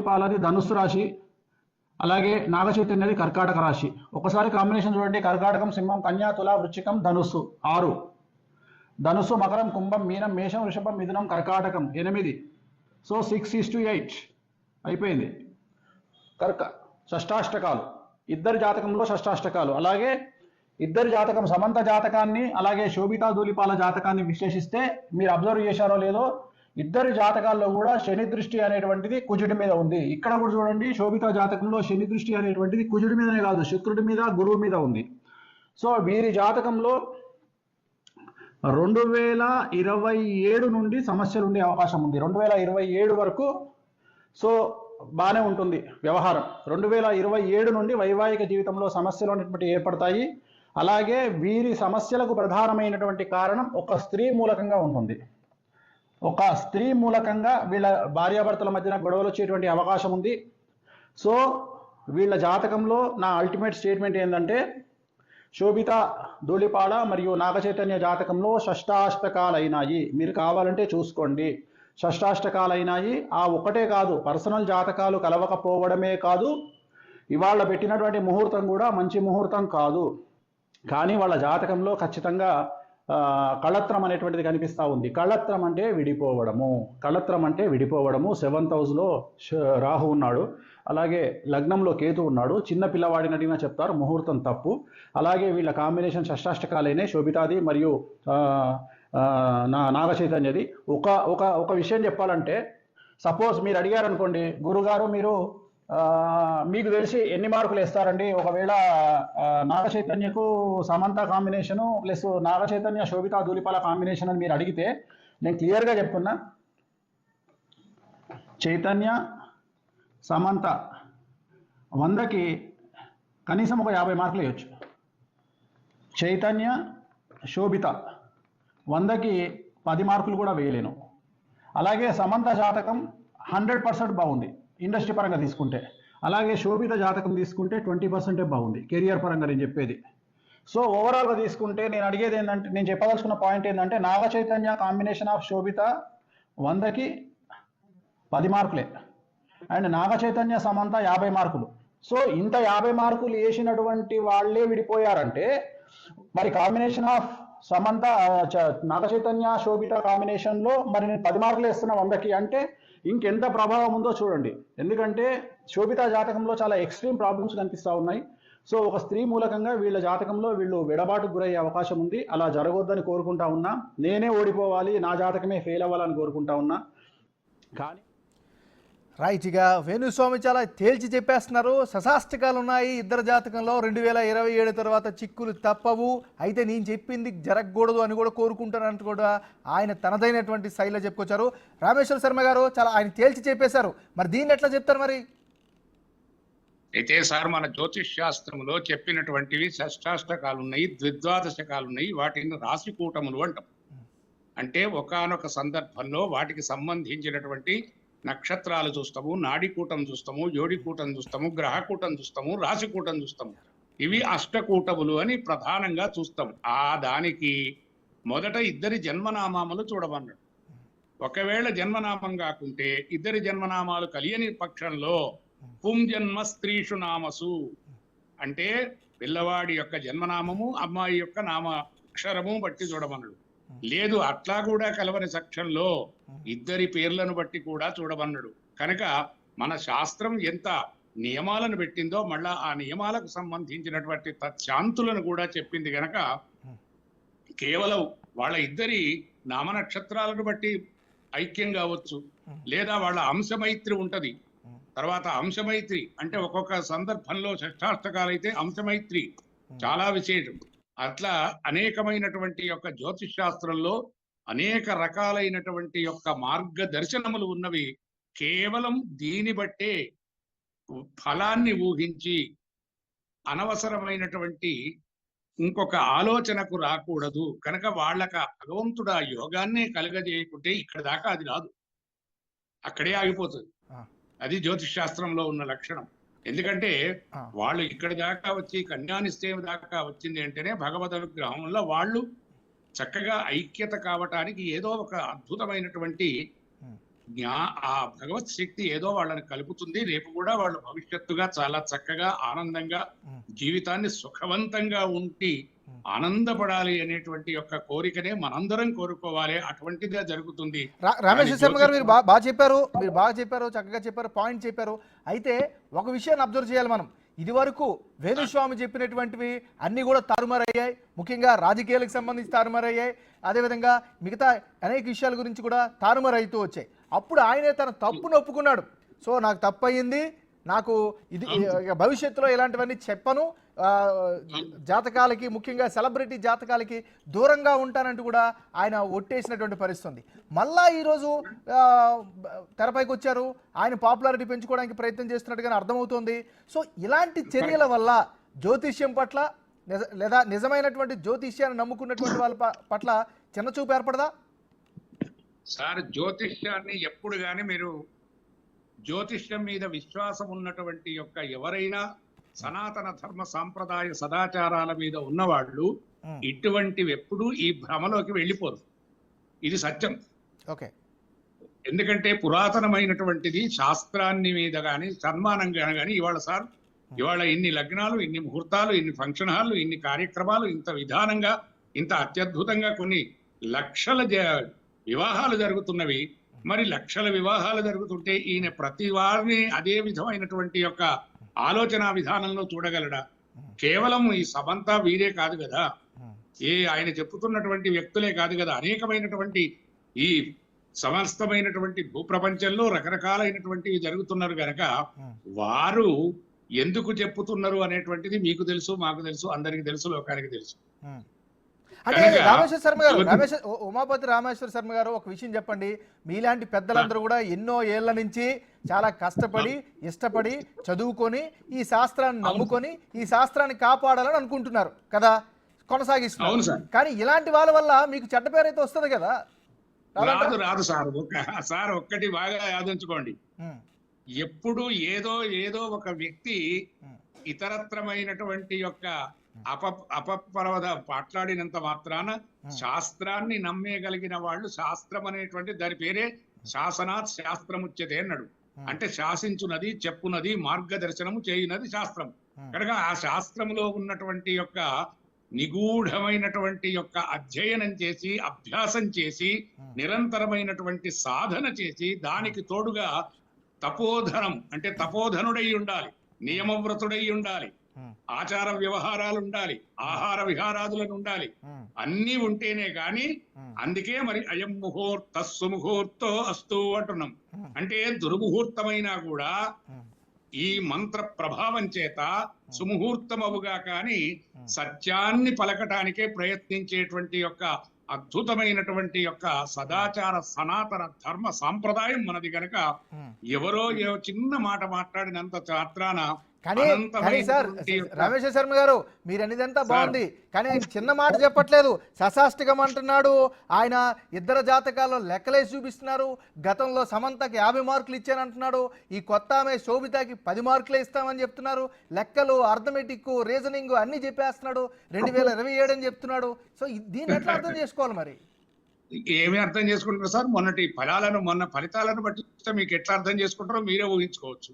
పాలది ధనుస్సు రాశి, అలాగే నాగచైతన్యది కర్కాటక రాశి. ఒకసారి కాంబినేషన్ చూడండి. కర్కాటకం, సింహం, కన్యా, తుల, వృశ్చికం, ధనుస్సు 6, ధనుస్సు, మకరం, కుంభం, మీనం, మేషం, వృషభం, మిథునం, కర్కాటకం 8. సో 6:8 అయిపోయింది. షష్టాష్టకాలు, ఇద్దరి జాతకంలో షష్టాష్టకాలు. అలాగే ఇద్దరి జాతకం, సమంత జాతకాన్ని అలాగే శోభితా ధూళిపాల జాతకాన్ని విశ్లేషిస్తే మీరు అబ్జర్వ్ చేశారో లేదో, ఇద్దరి జాతకాల్లో కూడా శని దృష్టి అనేటువంటిది కుజుడి మీద ఉంది. ఇక్కడ కూడా చూడండి, శోభితా జాతకంలో శని దృష్టి అనేటువంటిది కుజుడి మీదనే కాదు, శుక్రుడి మీద, గురువు మీద ఉంది. సో వీరి జాతకంలో 2027 నుండి సమస్యలు ఉండే అవకాశం ఉంది. 2027 వరకు సో బాగానే ఉంటుంది వ్యవహారం. 2027 నుండి వైవాహిక జీవితంలో సమస్యలు అనేటువంటి ఏర్పడతాయి. అలాగే వీరి సమస్యలకు ప్రధానమైనటువంటి కారణం ఒక స్త్రీ మూలకంగా ఉంటుంది. ఒక స్త్రీ మూలకంగా వీళ్ళ భార్యాభర్తల మధ్యన గొడవలు వచ్చేటువంటి అవకాశం ఉంది. సో వీళ్ళ జాతకంలో నా అల్టిమేట్ స్టేట్మెంట్ ఏంటంటే, శోభిత ధూళిపాల మరియు నాగచైతన్య జాతకంలో షష్టాష్టకాలైనాయి. మీరు కావాలంటే చూసుకోండి, షష్టాష్టకాలైనాయి. ఆ ఒకటే కాదు, పర్సనల్ జాతకాలు కలవకపోవడమే కాదు, ఇవాళ పెట్టినటువంటి ముహూర్తం కూడా మంచి ముహూర్తం కాదు. కానీ వాళ్ళ జాతకంలో ఖచ్చితంగా కళత్రం అనేటువంటిది కనిపిస్తూ ఉంది. కళత్రం అంటే విడిపోవడము, కళత్రం అంటే విడిపోవడము. 7th హౌస్లో రాహు ఉన్నాడు, అలాగే లగ్నంలో కేతు ఉన్నాడు. చిన్న పిల్లవాడిని అడిగినా చెప్తారు ముహూర్తం తప్పు. అలాగే వీళ్ళ కాంబినేషన్ షష్టాష్టకాలైనే, శోభితాది మరియు నాగచైతన్యది. ఒక విషయం చెప్పాలంటే, సపోజ్ మీరు అడిగారు అనుకోండి, గురుగారు మీరు మీకు తెలిసి ఎన్ని మార్కులు వేస్తారండి ఒకవేళ నాగచైతన్యకు Samantha combination plus Naga Chaitanya Sobhita Dhulipala combination అని మీరు అడిగితే, నేను క్లియర్గా చెప్తున్నా, చైతన్య సమంత 100కి కనీసం ఒక 50 మార్కులు వేయచ్చు. చైతన్య శోభిత 100కి 10 మార్కులు కూడా వేయలేను. అలాగే సమంత జాతకం 100% బాగుంది ఇండస్ట్రీ పరంగా తీసుకుంటే. అలాగే శోభిత జాతకం తీసుకుంటే 20% బాగుంది కెరియర్ పరంగా నేను చెప్పేది. సో ఓవరాల్గా తీసుకుంటే నేను అడిగేది ఏంటంటే, నేను చెప్పదలుచుకున్న పాయింట్ ఏంటంటే, నాగచైతన్య కాంబినేషన్ ఆఫ్ శోభిత 100కి 10 మార్కులే, అండ్ నాగచైతన్య సమంత 50 మార్కులు. సో ఇంత 50 మార్కులు వేసినటువంటి వాళ్ళే విడిపోయారంటే, మరి కాంబినేషన్ ఆఫ్ సమంత నాగచైతన్య శోభిత కాంబినేషన్లో మరి నేను 10 మార్కులు వేస్తున్నా 100కి అంటే ఇంకెంత ప్రభావం ఉందో చూడండి. ఎందుకంటే శోభిత జాతకంలో చాలా ఎక్స్ట్రీమ్ ప్రాబ్లమ్స్ కనిపిస్తూ ఉన్నాయి. సో ఒక స్త్రీ మూలకంగా వీళ్ళ జాతకంలో వీళ్ళు విడబాటుకు గురయ్యే అవకాశం ఉంది. అలా జరగొద్దని కోరుకుంటా ఉన్నా, నేనే ఓడిపోవాలి, నా జాతకమే ఫెయిల్ అవ్వాలని కోరుకుంటా ఉన్నా. కానీ రైట్, ఇక వేణుస్వామి చాలా తేల్చి చెప్పేస్తున్నారు. శశాష్టకాలు ఉన్నాయి ఇద్దరు జాతకంలో, 2027 తర్వాత చిక్కులు తప్పవు. అయితే నేను చెప్పింది జరగకూడదు అని కూడా కోరుకుంటానంటూ కూడా ఆయన తనదైనటువంటి శైలిలో చెప్పుకొచ్చారు. రామేశ్వర శర్మ గారు చాలా ఆయన తేల్చి చెప్పేశారు. మరి దీన్ని ఎట్లా చెప్తారు మరి? అయితే సార్, మన జ్యోతిష్ శాస్త్రంలో చెప్పినటువంటివి షష్టాష్టకాలు ఉన్నాయి, ద్విద్వాదశకాలు ఉన్నాయి. వాటిని రాశికూటములు అంటాం. అంటే ఒకానొక సందర్భంలో వాటికి సంబంధించినటువంటి నక్షత్రాలు చూస్తాము, నాడికూటం చూస్తాము, జోడికూటం చూస్తాము, గ్రహకూటం చూస్తాము, రాశికూటం చూస్తాము. ఇవి అష్టకూటములు అని ప్రధానంగా చూస్తాము. దానికి మొదట ఇద్దరి జన్మనామాలు చూడమన్నాడు. ఒకవేళ జన్మనామం కాకుంటే, ఇద్దరి జన్మనామాలు కలియని పక్షంలో పుంజన్మ స్త్రీషు నామసు అంటే పిల్లవాడి యొక్క జన్మనామము, అమ్మాయి యొక్క నామ అక్షరము బట్టి చూడమన్నాడు. లేదు అట్లా కూడా కలవని పక్షంలో ఇద్దరి పేర్లను బట్టి కూడా చూడమన్నాడు. కనుక మన శాస్త్రం ఎంత నియమాలను పెట్టిందో మళ్ళా ఆ నియమాలకు సంబంధించినటువంటి తత్శాంతులను కూడా చెప్పింది. గనక కేవలం వాళ్ళ ఇద్దరి నామనక్షత్రాలను బట్టి ఐక్యం కావచ్చు, లేదా వాళ్ళ అంశమైత్రి ఉంటది. తర్వాత అంశమైత్రి అంటే ఒక్కొక్క సందర్భంలో షష్టాష్టకాలైతే అంశమైత్రి చాలా విశేషం. అట్లా అనేకమైనటువంటి యొక్క జ్యోతిష్ శాస్త్రంలో అనేక రకాలైనటువంటి యొక్క మార్గదర్శనములు ఉన్నవి. కేవలం దీని బట్టే ఫలాన్ని ఊహించి అనవసరమైనటువంటి ఇంకొక ఆలోచనకు రాకూడదు. కనుక వాళ్ళక భగవంతుడు ఆ యోగాన్నే కలగజేయకుంటే ఇక్కడ దాకా అది రాదు, అక్కడే ఆగిపోతుంది. అది జ్యోతిష్ శాస్త్రంలో ఉన్న లక్షణం. ఎందుకంటే వాళ్ళు ఇక్కడ దాకా వచ్చి కన్యానిశ్చయం దాకా వచ్చింది అంటేనే భగవద్ అనుగ్రహంలో వాళ్ళు చక్కగా ఐక్యత కావటానికి ఏదో ఒక అద్భుతమైనటువంటి ఆ భగవత్ శక్తి ఏదో వాళ్ళని కలుపుతుంది. రేపు కూడా వాళ్ళు భవిష్యత్తుగా చాలా చక్కగా ఆనందంగా జీవితాన్ని సుఖవంతంగా ఉండి ఆనందపడాలి అనేటువంటి యొక్క కోరికనే మనందరం కోరుకోవాలి. అటువంటిదే జరుగుతుంది. రమేష్ శర్మ గారు మీరు బాగా చెప్పారు, చక్కగా చెప్పారు, పాయింట్ చెప్పారు. అయితే ఒక విషయాన్ని అబ్జర్వ్ చేయాలి మనం. ఇది వరకు వేణుస్వామి చెప్పినటువంటివి అన్నీ కూడా తారుమారయ్యాయి. ముఖ్యంగా రాజకీయాలకు సంబంధించి తారుమారయ్యాయి. అదేవిధంగా మిగతా అనేక విషయాల గురించి కూడా తారుమారైతూ వచ్చాయి. అప్పుడు ఆయనే తన తప్పును ఒప్పుకున్నాడు. సో నాకు తప్పు అయ్యింది, నాకు ఇది భవిష్యత్తులో ఇలాంటివన్నీ చెప్పను, జాతకాలకి ముఖ్యంగా సెలబ్రిటీ జాతకాలకి దూరంగా ఉంటానంటూ కూడా ఆయన ఒట్టేసినటువంటి పరిస్థితి. మళ్ళా ఈరోజు తెరపైకి వచ్చారు, ఆయన పాపులారిటీ పెంచుకోవడానికి ప్రయత్నం చేస్తున్నట్టుగా అర్థమవుతోంది. సో ఇలాంటి చర్యల వల్ల జ్యోతిష్యం పట్ల లేదా నిజమైనటువంటి జ్యోతిష్యాన్ని నమ్ముకున్నటువంటి వాళ్ళ పట్ల చిన్నచూపు ఏర్పడదా? సార్, జ్యోతిష్యాన్ని ఎప్పుడు కానీ మీరు జ్యోతిష్యం మీద విశ్వాసం ఉన్నటువంటి యొక్క ఎవరైనా సనాతన ధర్మ సాంప్రదాయ సదాచారాల మీద ఉన్నవాళ్ళు ఇటువంటివి ఎప్పుడూ ఈ భ్రమలోకి వెళ్ళిపోరు. ఇది సత్యం. ఓకే. ఎందుకంటే పురాతనమైనటువంటిది శాస్త్రాన్ని మీద కానీ సన్మానంగా కానీ ఇవాళ ఇన్ని లగ్నాలు, ఇన్ని ముహూర్తాలు, ఇన్ని ఫంక్షన్ హాల్లు, ఇన్ని కార్యక్రమాలు, ఇంత విధానంగా, ఇంత అత్యద్భుతంగా కొన్ని లక్షల వివాహాలు జరుగుతున్నవి. మరి లక్షల వివాహాలు జరుగుతుంటే ఈయన ప్రతి వారిని అదే విధమైనటువంటి యొక్క ఆలోచన విధానంలో చూడగలడా? కేవలం ఈ సమంతా వీరే కాదు కదా, ఆయన చెప్పుతున్నటువంటి వ్యక్తులే కాదు కదా, అనేకమైనటువంటి ఈ సమస్తమైనటువంటి భూప్రపంచంలో రకరకాలైనటువంటివి జరుగుతున్నారు గనక వారు ఎందుకు చెప్పుతున్నారు అనేటువంటిది మీకు తెలుసు, మాకు తెలుసు, అందరికి తెలుసు, లోకానికి తెలుసు. అంటే రామేశ్వర శర్మ గారు, ఉమాపతి రామేశ్వర శర్మ గారు, ఒక విషయం చెప్పండి. మీలాంటి పెద్దలందరూ కూడా ఎన్నో ఏళ్ల నుంచి చాలా కష్టపడి, ఇష్టపడి, చదువుకొని, ఈ శాస్త్రాన్ని నమ్ముకొని, ఈ శాస్త్రాన్ని కాపాడాలని అనుకుంటున్నారు కదా, కొనసాగిస్తున్నారు. కానీ ఇలాంటి వాళ్ళ వల్ల మీకు చెడ్డ పేరు అయితే వస్తుంది కదా? రాదు సార్. ఒక్కటి బాగా యాదించుకోండి, ఎప్పుడు ఏదో ఒక వ్యక్తి ఇతరత్రమైనటువంటి యొక్క అపప్రవద మాట్లాడినంత మాత్రాన శాస్త్రాన్ని నమ్మేయగలిగిన వాళ్ళు, శాస్త్రం అనేటువంటి దాని పేరే శాసనాత్ శాస్త్రముచ్యతే అన్నాడు. అంటే శాసించున్నది, చెప్పునది, మార్గదర్శనము చేయునది శాస్త్రం. కనుక ఆ శాస్త్రంలో ఉన్నటువంటి యొక్క నిగూఢమైనటువంటి యొక్క అధ్యయనం చేసి, అభ్యాసం చేసి, నిరంతరమైనటువంటి సాధన చేసి, దానికి తోడుగా తపోధనం అంటే తపోధనుడై ఉండాలి, నియమవ్రతుడై ఉండాలి, ఆచార వ్యవహారాలు ఉండాలి, ఆహార విహారాదులను ఉండాలి, అన్నీ ఉంటేనే గాని. అందుకే మరి అయం ముహూర్త సుముహూర్తో అస్తు అంటున్నాం. అంటే దుర్ముహూర్తమైనా కూడా ఈ మంత్ర ప్రభావం చేత సుముహూర్తమవుగా కానీ సత్యాన్ని పలకటానికే ప్రయత్నించేటువంటి యొక్క అద్భుతమైనటువంటి యొక్క సదాచార సనాతన ధర్మ సాంప్రదాయం మనది గనక ఎవరో చిన్న మాట మాట్లాడినంత మాత్రాన. కానీ సార్, రమేష్ శర్మ గారు, మీరు అనేదంతా బాగుంది, కానీ ఆయన చిన్న మాట చెప్పట్లేదు, సశాస్త్రికం అంటున్నాడు. ఆయన ఇద్దరు జాతకాల్లో లెక్కలేసి చూపిస్తున్నారు. గతంలో సమంతకి 50 మార్కులు ఇచ్చానంటున్నాడు, ఈ కొత్త ఆమె శోభితకి 10 మార్కులే ఇస్తామని చెప్తున్నారు. లెక్కలు, అర్థమెటిక్, రీజనింగ్ అన్ని చెప్పేస్తున్నాడు. 2027 అని చెప్తున్నాడు. సో దీన్ని ఎట్లా అర్థం చేసుకోవాలి మరి? ఏమి అర్థం చేసుకుంటారు సార్? మొన్న ఫలితాలను బట్టి మీకు ఎట్లా అర్థం చేసుకుంటారో మీరే ఊహించుకోవచ్చు.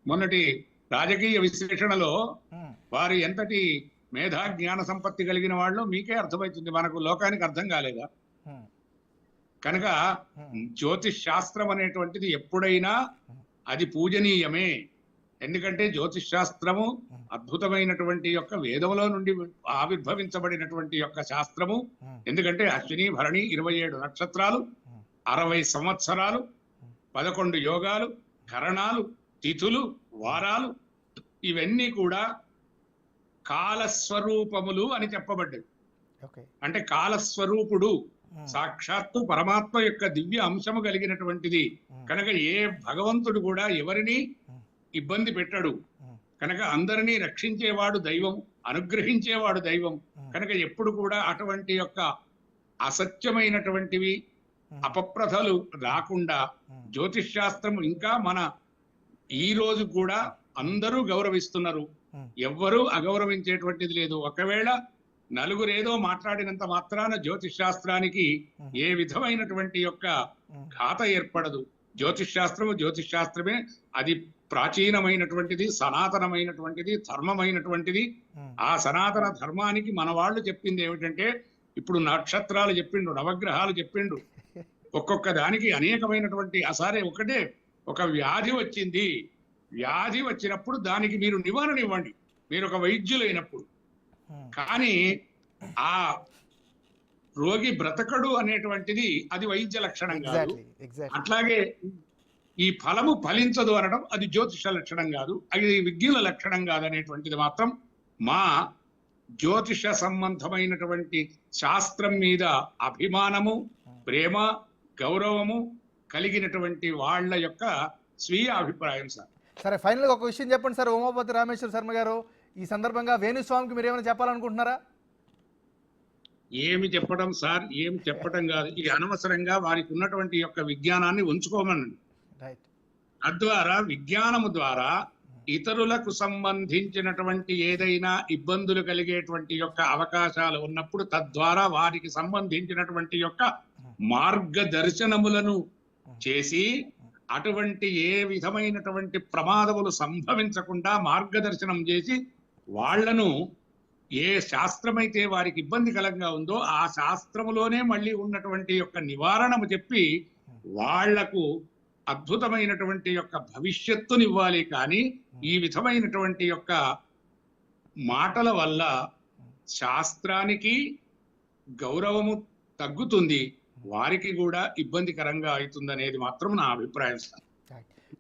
మొన్నటి రాజకీయ విశ్లేషణలో వారు ఎంతటి మేధా జ్ఞాన సంపత్తి కలిగిన వాళ్ళు మీకే అర్థమవుతుంది, మనకు లోకానికి అర్థం కాలేదా? కనుక జ్యోతిష్ శాస్త్రం అనేటువంటిది ఎప్పుడైనా అది పూజనీయమే. ఎందుకంటే జ్యోతిష్ శాస్త్రము అద్భుతమైనటువంటి యొక్క వేదంలో నుండి ఆవిర్భవించబడినటువంటి యొక్క శాస్త్రము. ఎందుకంటే అశ్విని భరణి 27 నక్షత్రాలు, 60 సంవత్సరాలు, 11 యోగాలు, కరణాలు, తిథులు, వారాలు, ఇవన్నీ కూడా కాలస్వరూపములు అని చెప్పబడ్డవి. అంటే కాలస్వరూపుడు సాక్షాత్తు పరమాత్మ యొక్క దివ్య అంశము కలిగినటువంటిది కనుక ఏ భగవంతుడు కూడా ఎవరిని ఇబ్బంది పెట్టడు. కనుక అందరినీ రక్షించేవాడు దైవం, అనుగ్రహించేవాడు దైవం. కనుక ఎప్పుడు కూడా అటువంటి యొక్క అసత్యమైనటువంటివి, అపప్రథలు రాకుండా జ్యోతిష్ శాస్త్రం ఇంకా మన ఈ రోజు కూడా అందరూ గౌరవిస్తున్నారు. ఎవ్వరూ అగౌరవించేటువంటిది లేదు. ఒకవేళ నలుగురేదో మాట్లాడినంత మాత్రాన జ్యోతిష్ శాస్త్రానికి ఏ విధమైనటువంటి యొక్క ఘాత ఏర్పడదు. జ్యోతిష్ శాస్త్రమే, అది ప్రాచీనమైనటువంటిది, సనాతనమైనటువంటిది, ధర్మమైనటువంటిది. ఆ సనాతన ధర్మానికి మన వాళ్ళు చెప్పింది ఏమిటంటే, ఇప్పుడు నక్షత్రాలు చెప్పిండు, నవగ్రహాలు చెప్పిండు, ఒక్కొక్క దానికి అనేకమైనటువంటి సరే ఒకటే, ఒక వ్యాధి వచ్చింది, వ్యాధి వచ్చినప్పుడు దానికి మీరు నివారణ ఇవ్వండి, మీరు ఒక వైద్యులైనప్పుడు. కానీ ఆ రోగి బ్రతకడు అనేటువంటిది అది వైద్య లక్షణం కాదు. అట్లాగే ఈ ఫలము ఫలించదు అనడం అది జ్యోతిష లక్షణం కాదు, అది విజ్ఞుల లక్షణం కాదు అనేటువంటిది మాత్రం మా జ్యోతిష సంబంధమైనటువంటి శాస్త్రం మీద అభిమానము, ప్రేమ, గౌరవము కలిగినటువంటి వాళ్ళ యొక్క స్వీయ అభిప్రాయం సార్. సరే, ఫైనల్గా ఒక విషయం చెప్పండి సార్. ఉమాపతి రామేశ్వర శర్మ గారు, ఈ సందర్భంగా వేణుస్వామికి మీరు ఏమైనా చెప్పాలనుకుంటున్నారా? ఏమి చెప్పడం సార్, ఏమి చెప్పడం కాదు, ఇది అనవసరంగా వారికి ఉన్నటువంటి యొక్క విజ్ఞానాన్ని ఉంచుకోమనండి. తద్వారా విజ్ఞానము ద్వారా ఇతరులకు సంబంధించినటువంటి ఏదైనా ఇబ్బందులు కలిగేటువంటి యొక్క అవకాశాలు ఉన్నప్పుడు తద్వారా వారికి సంబంధించినటువంటి యొక్క మార్గదర్శనములను చేసి అటువంటి ఏ విధమైనటువంటి ప్రమాదములు సంభవించకుండా మార్గదర్శనం చేసి వాళ్లను ఏ శాస్త్రమైతే వారికి ఇబ్బందికరంగా ఉందో ఆ శాస్త్రములోనే మళ్ళీ ఉన్నటువంటి యొక్క నివారణము చెప్పి వాళ్లకు అద్భుతమైనటువంటి యొక్క భవిష్యత్తునివ్వాలి. కానీ ఈ విధమైనటువంటి యొక్క మాటల వల్ల శాస్త్రానికి గౌరవము తగ్గుతుంది, వారికి కూడా ఇబ్బందికరంగా అవుతుందనేది మాత్రం నా అభిప్రాయం sir.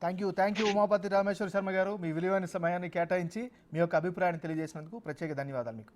Thank you Umapati Rameshwara Sharma garu, మీ విలువైన సమయాన్ని కేటాయించి మీ యొక్క అభిప్రాయాన్ని తెలియజేసినందుకు ప్రత్యేక ధన్యవాదాలు మీకు.